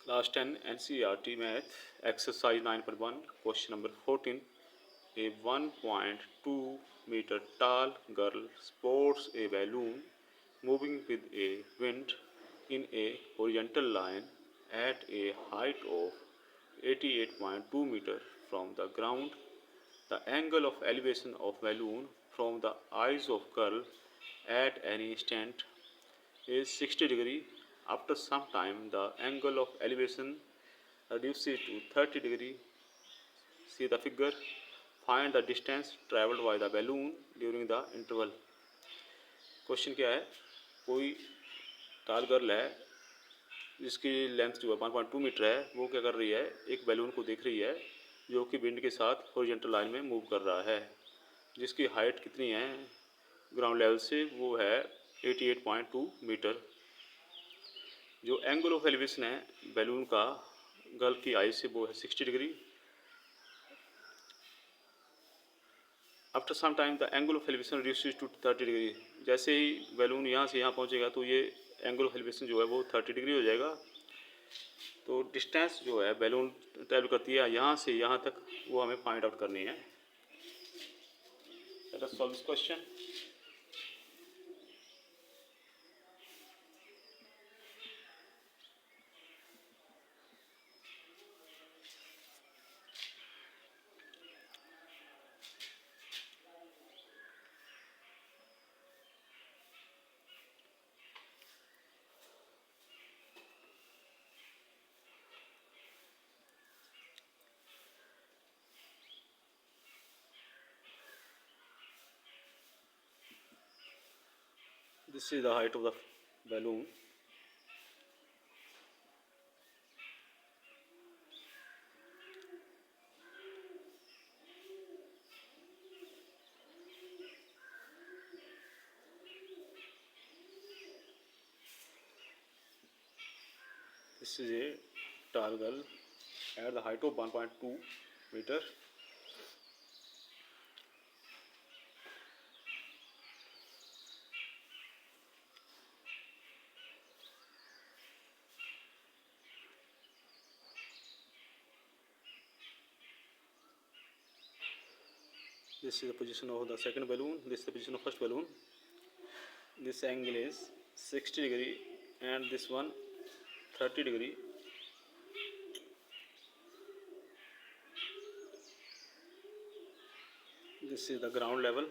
Class 10 NCERT Math, Exercise 9.1, Question number 14. A 1.2 meter tall girl sports a balloon moving with a wind in a horizontal line at a height of 88.2 meter from the ground. The angle of elevation of balloon from the eyes of girl at any instant is 60 degree. After some time, the angle of elevation reduces to 30 degree. See the figure. Find the distance traveled by the balloon during the interval. Question क्या है, कोई टाल girl है जिसकी length जो है 1.2 metre है, वो क्या कर रही है, एक बैलून को देख रही है जो कि विंड के साथ हॉरिजॉन्टल लाइन में मूव कर रहा है, जिसकी हाइट कितनी है ग्राउंड लेवल से, वो है 88.2 मीटर। जो एंगल ऑफ एलिवेशन है बैलून का गर्ल की आई से, वो है 60 degree. After some time the angle of elevation reduces to 30 degree. जैसे ही बैलून यहाँ से यहाँ पहुँचेगा तो ये एंगल ऑफ एलिवेशन जो है वो 30 डिग्री हो जाएगा। तो डिस्टेंस जो है बैलून ट्रैवल करती है यहाँ से यहाँ तक, वो हमें फाइंड आउट करनी है। Let us solve this question. This is the height of the balloon. This is a tall girl at the height of 1.2 meter. This is the position of the second balloon. This is the position of first balloon. This angle is 60 degree and this one 30 degree. This is the ground level.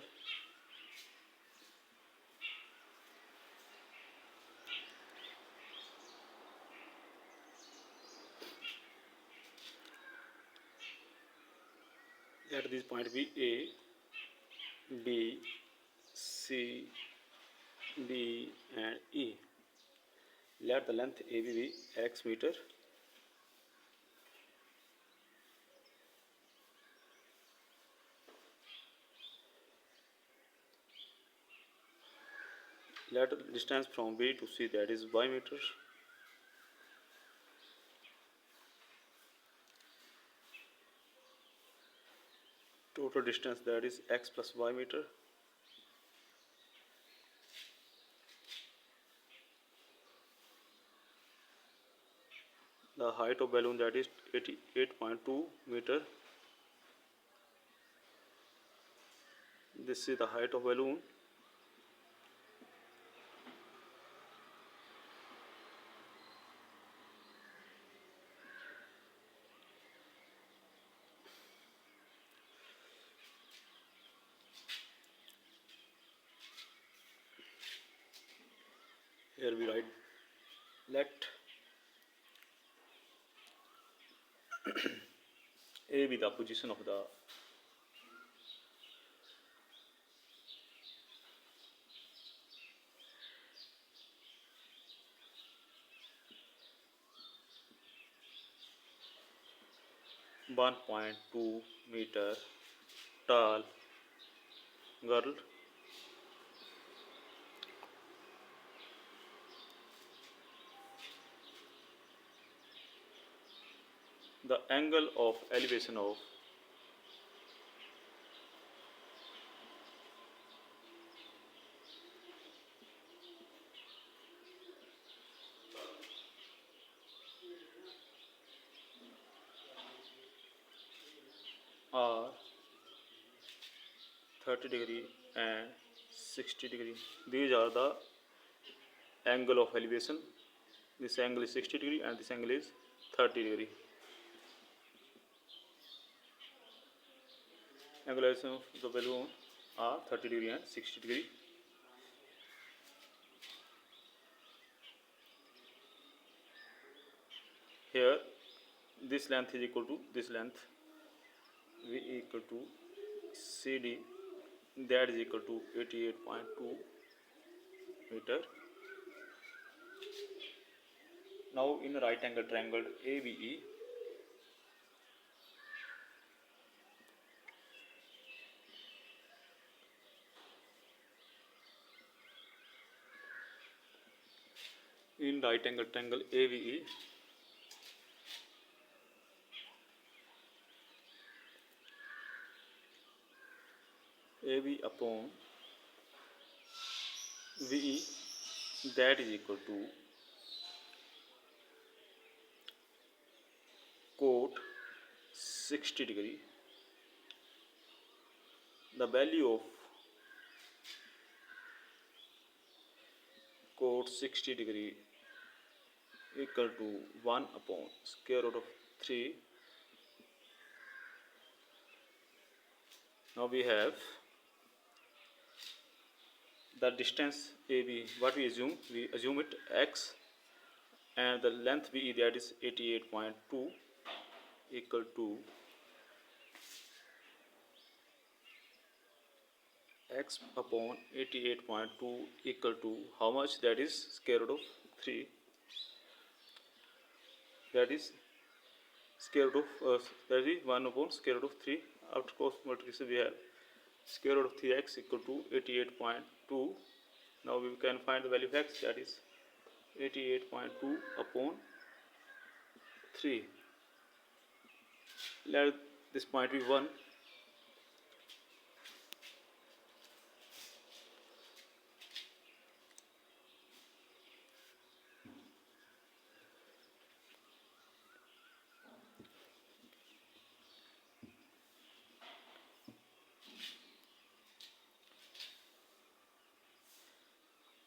Let this point be A, B, C, D and E. Let the length AB be x meter. Let the distance from B to C, that is y meter. Total distance, that is x plus y meter. The height of balloon, that is 88.2 meter. This is the height of balloon. Here we write, let A be the position of the (1.2 meter tall girl. The angle of elevation of are 30 degree and 60 degree. These are the angle of elevation. This angle is 60 degree and this angle is 30 degree. Angle elevation of the balloon are 30 degree and 60 degree. Here this length is equal to this length, V equal to CD, that is equal to 88.2 meter. Now in a right angle triangle ABE, in right angle triangle ABE, AB upon VE, that is equal to cot 60 degree. The value of cot 60 degree equal to 1 upon square root of 3. Now we have the distance AB. What we assume? We assume it x, and the length BE, that is 88.2, equal to x upon 88.2 equal to how much? That is square root of 3. That is square root of that is 1 upon square root of 3. After cross multiplication we have square root of 3x equal to 88.2. Now we can find the value of x, that is 88.2 upon 3. Let this point be 1.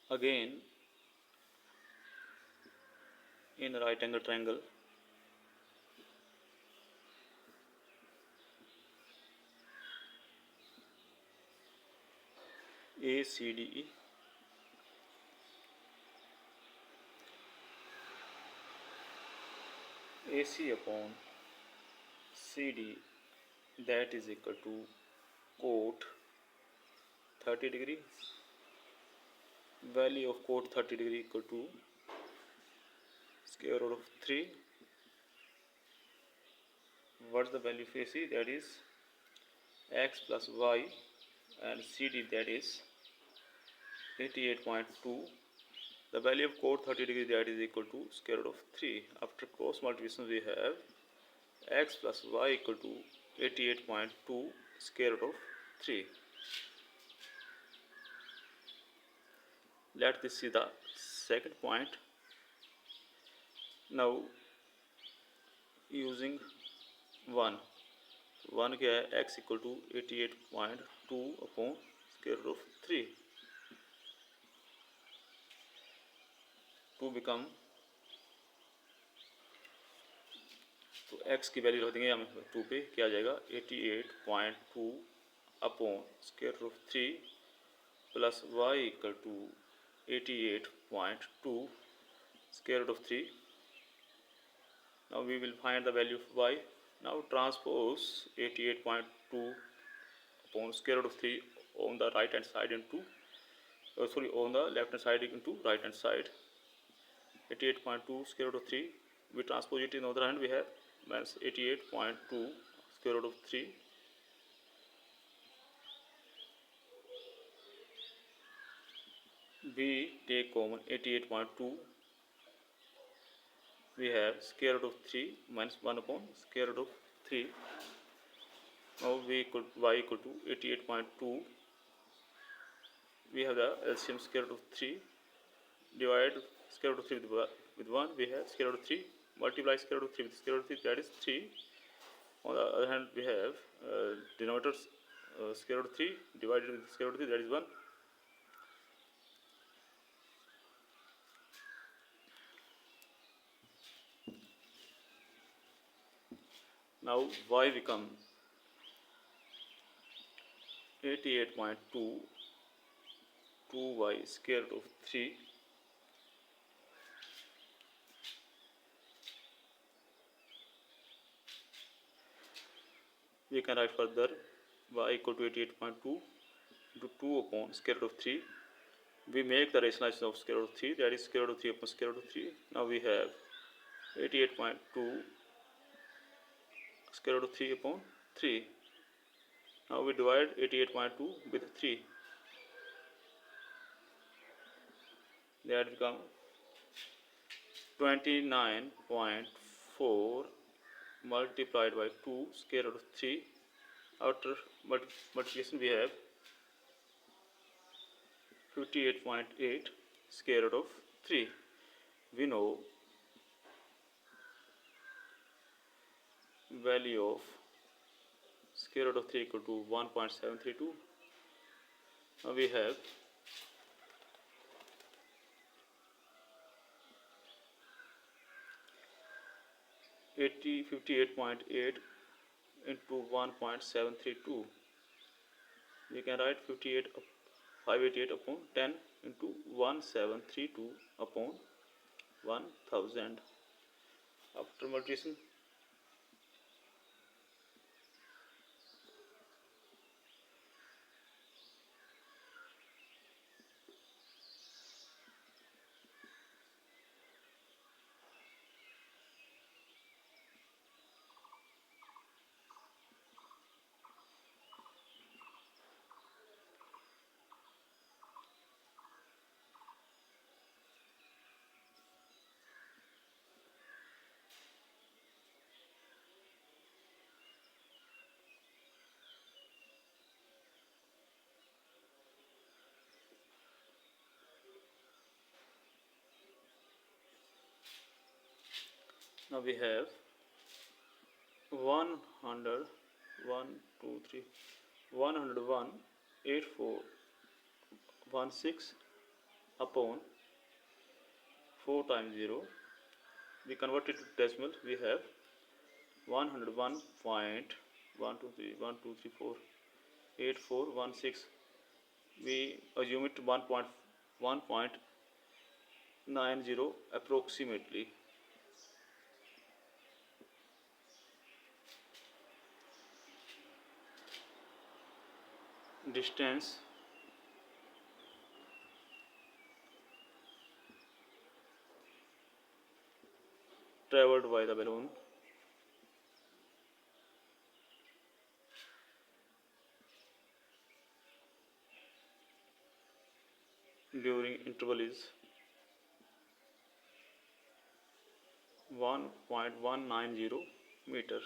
Again, in a right angle triangle ACDE, AC upon CD, that is equal to cot 30 degree. Value of cot 30 degree equal to square root of 3. What's the value of AC? That is x plus y, and CD, that is 88.2. The value of cot 30 degree, that is equal to square root of 3. After cross multiplication we have x plus y equal to 88.2 square root of 3. Let us see the second point. Now using 1 क्या है, x equal to 88.2 upon square root of 3 to become, तो x की value रख देंगे हम 2 पे, क्या आ जाएगा 88.2 upon square root of 3 plus y equal to 88.2 square root of 3. Now we will find the value of y. Now transpose 88.2 upon square root of 3 on the right hand side into on the left hand side into right hand side. 88.2 square root of 3, we transpose it in the other hand, we have minus 88.2 square root of 3 we take common 88.2, we have square root of 3 minus 1 upon square root of 3. Now y equal to 88.2, we have the LCM square root of 3, divide square root of 3 with 1, we have square root of 3, multiply square root of 3 with square root of 3, that is 3 On the other hand, we have denominator square root 3 divided with square root 3, that is 1. Now y become 88.2 2y square root of 3. We can write further y equal to 88.2 into 2 upon square root of 3. We make the rationalization of square root of 3, that is square root of 3 upon square root of 3. Now we have 88.2 square root of 3 upon 3. Now we divide 88.2 with 3. That become 29.4 multiplied by 2 square root of 3. After multiplication we have 58.8 square root of 3. We know value of square root of 3 equal to 1.732. Now we have 58.8 into 1.732. We can write 588 upon 10 into 1732 upon 1000. After multiplication, now we have 100 1 2 3 101 8416 upon 4 times 0. We convert it to decimal. We have 101.123 we assume it 1.90 approximately. Distance traveled by the balloon during interval is 1.190 meter.